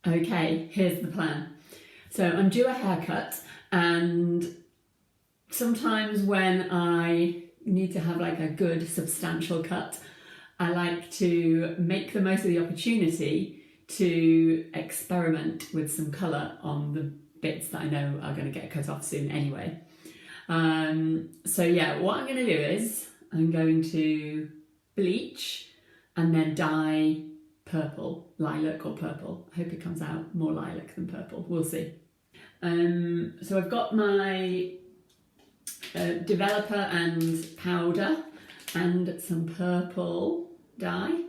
Okay, here's the plan. So I'm due a haircut, and sometimes when I need to have like a good substantial cut, I like to make the most of the opportunity to experiment with some colour on the bits that I know are going to get cut off soon anyway. So yeah, what I'm going to do is I'm going to bleach and then dye purple, lilac or purple. I hope it comes out more lilac than purple, we'll see. So I've got my developer and powder and some purple dye.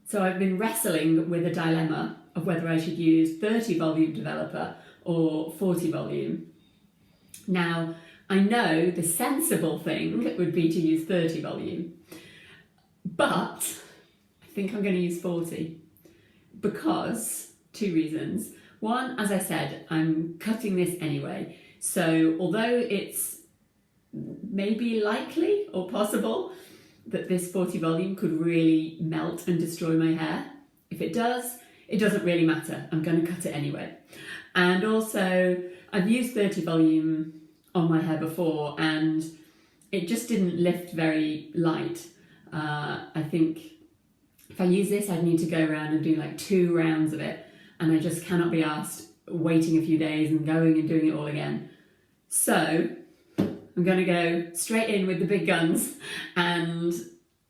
So I've been wrestling with a dilemma of whether I should use 30 volume developer or 40 volume. Now, I know the sensible thing would be to use 30 volume, but I think I'm going to use 40 because two reasons. One, as I said, I'm cutting this anyway. So although it's maybe likely or possible that this 40 volume could really melt and destroy my hair, if it does, it doesn't really matter. I'm going to cut it anyway. And also, I've used 30 volume on my hair before and it just didn't lift very light. I think if I use this, I'd need to go around and do like 2 rounds of it, and I just cannot be asked waiting a few days and going and doing it all again. So I'm going to go straight in with the big guns and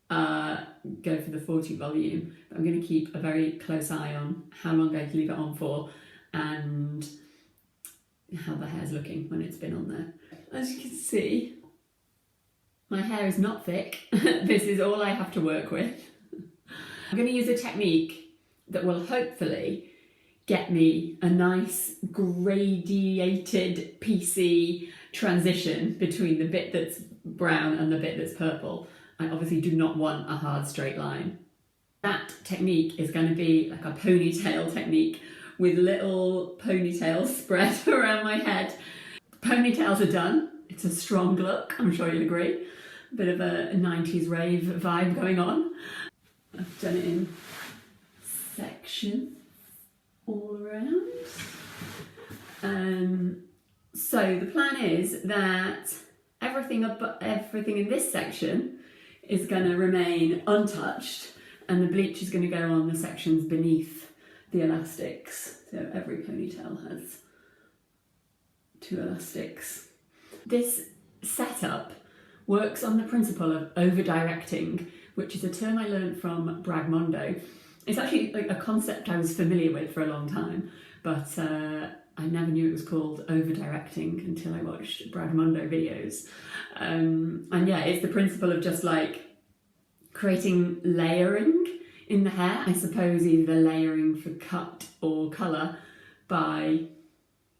go for the 40 volume. But I'm going to keep a very close eye on how long I'm going to leave it on for and how the hair's looking when it's been on there. As you can see, my hair is not thick. This is all I have to work with. I'm going to use a technique that will hopefully get me a nice gradiated PC transition between the bit that's brown and the bit that's purple. I obviously do not want a hard straight line. That technique is going to be like a ponytail technique with little ponytails spread around my head. Ponytails are done. It's a strong look, I'm sure you'll agree. A bit of a 90s rave vibe going on. I've done it in section all around. So the plan is that everything in this section is going to remain untouched, and the bleach is going to go on the sections beneath the elastics. So every ponytail has 2 elastics. This setup works on the principle of over-directing, which is a term I learned from Brad Mondo. It's actually like a concept I was familiar with for a long time, but I never knew it was called over-directing until I watched Brad Mondo videos. And yeah, it's the principle of just like creating layering in the hair. I suppose either layering for cut or colour by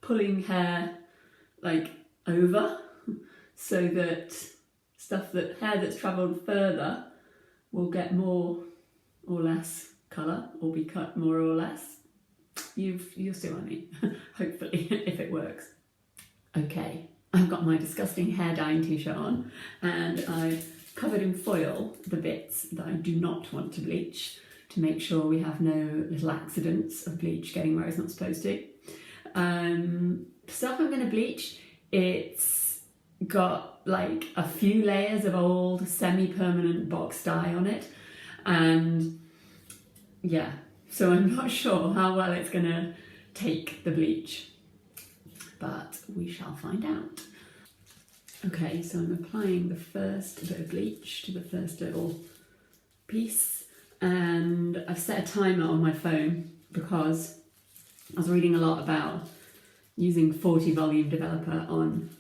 pulling hair like over so that hair that's travelled further will get more or less colour or be cut more or less. You'll see what I mean, hopefully, if it works. Okay, I've got my disgusting hair dyeing t-shirt on and I've covered in foil the bits that I do not want to bleach to make sure we have no little accidents of bleach getting where it's not supposed to. Stuff I'm going to bleach, it's got like a few layers of old semi-permanent box dye on it, and yeah, so I'm not sure how well it's going to take the bleach, but we shall find out. Okay, so I'm applying the first bit of bleach to the first little piece, and I've set a timer on my phone because I was reading a lot about using 40 volume developer on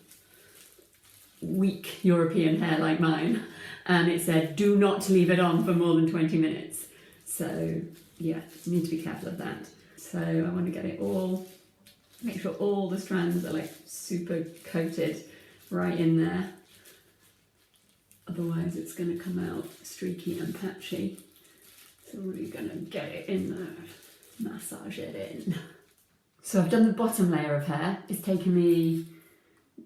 weak European hair like mine, and it said do not leave it on for more than 20 minutes. So yeah, you need to be careful of that. So I want to get it all, make sure all the strands are like super coated right in there. Otherwise it's going to come out streaky and patchy. So we're going to get it in there, massage it in. So I've done the bottom layer of hair. It's taken me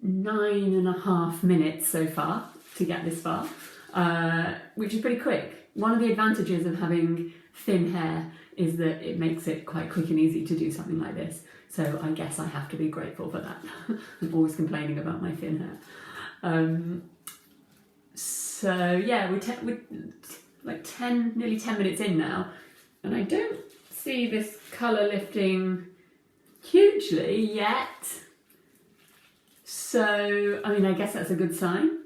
9.5 minutes so far to get this far, which is pretty quick. One of the advantages of having thin hair is that it makes it quite quick and easy to do something like this. So I guess I have to be grateful for that. I'm always complaining about my thin hair. So yeah, we're like nearly 10 minutes in now, and I don't see this colour lifting hugely yet. So, I mean, I guess that's a good sign.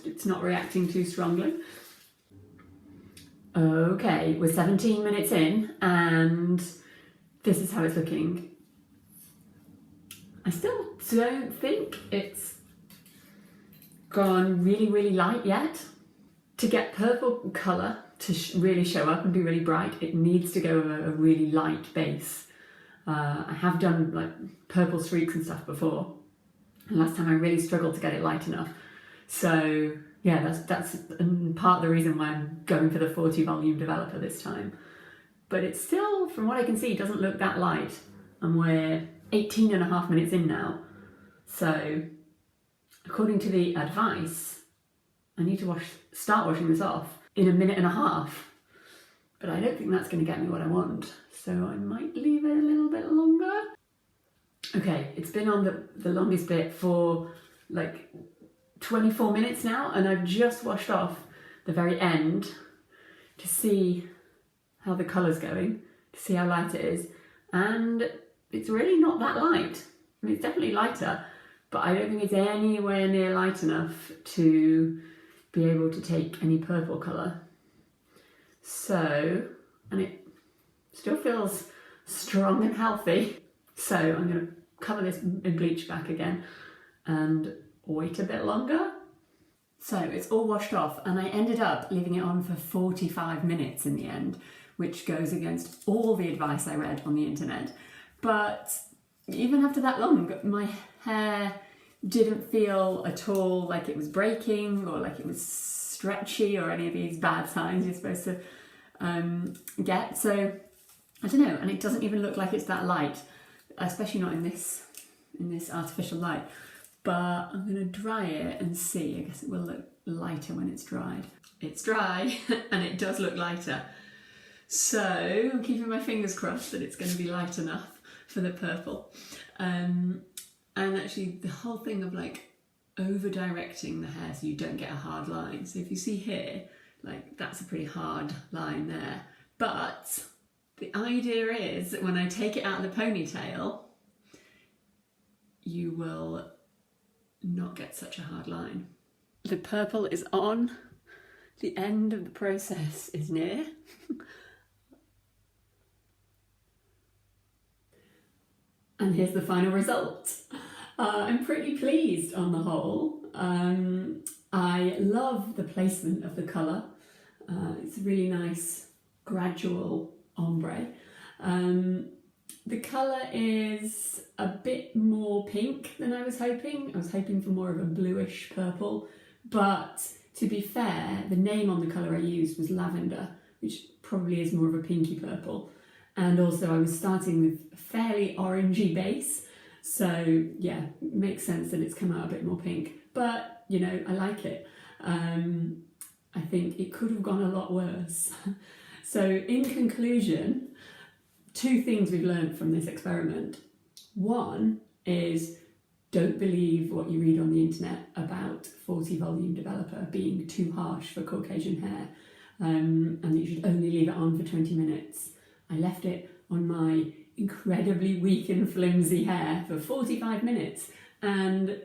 It's not reacting too strongly. Okay, we're 17 minutes in and this is how it's looking. I still don't think it's gone really, really light yet. To get purple colour to really show up and be really bright, it needs to go over a really light base. I have done like purple streaks and stuff before, and last time I really struggled to get it light enough. So yeah, that's part of the reason why I'm going for the 40 volume developer this time. But it still, from what I can see, doesn't look that light. And we're 18.5 minutes in now. So according to the advice, I need to start washing this off in 1.5 minutes. But I don't think that's going to get me what I want. So I might leave it a little bit longer. Okay, it's been on the longest bit for like 24 minutes now, and I've just washed off the very end to see how the colour's going, to see how light it is, and it's really not that light. I mean, it's definitely lighter, but I don't think it's anywhere near light enough to be able to take any purple colour. So, and it still feels strong and healthy, so I'm going to cover this in bleach back again and wait a bit longer. So it's all washed off, and I ended up leaving it on for 45 minutes in the end, which goes against all the advice I read on the internet. But even after that long, my hair didn't feel at all like it was breaking or like it was stretchy or any of these bad signs you're supposed to get. So I don't know, and it doesn't even look like it's that light, especially not in this artificial light. But I'm going to dry it and see. I guess it will look lighter when it's dried. It's dry and it does look lighter. So I'm keeping my fingers crossed that it's going to be light enough for the purple. And actually the whole thing of like over directing the hair so you don't get a hard line. So if you see here, like that's a pretty hard line there. But the idea is that when I take it out of the ponytail, you will not get such a hard line. The purple is on. The end of the process is near. And here's the final result. I'm pretty pleased on the whole. I love the placement of the colour. It's a really nice gradual ombre. The colour is a bit more pink than I was hoping. I was hoping for more of a bluish purple, but to be fair, the name on the colour I used was lavender, which probably is more of a pinky purple. And also I was starting with a fairly orangey base, so yeah, it makes sense that it's come out a bit more pink. But, you know, I like it. I think it could have gone a lot worse. So in conclusion, 2 things we've learned from this experiment. One is don't believe what you read on the internet about 40 volume developer being too harsh for Caucasian hair, and that you should only leave it on for 20 minutes. I left it on my incredibly weak and flimsy hair for 45 minutes and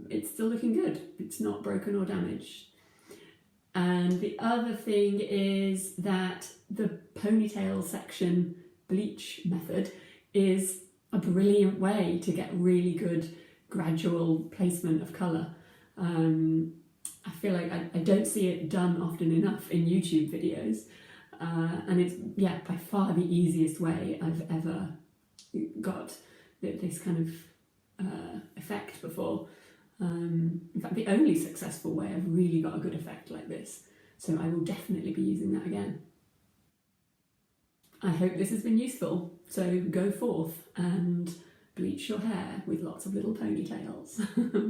it's still looking good. It's not broken or damaged. And the other thing is that the ponytail section bleach method is a brilliant way to get really good gradual placement of colour. I feel like I don't see it done often enough in YouTube videos, and it's, yeah, by far the easiest way I've ever got this kind of effect before. In fact, the only successful way I've really got a good effect like this. So I will definitely be using that again. I hope this has been useful. So go forth and bleach your hair with lots of little ponytails.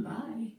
Bye.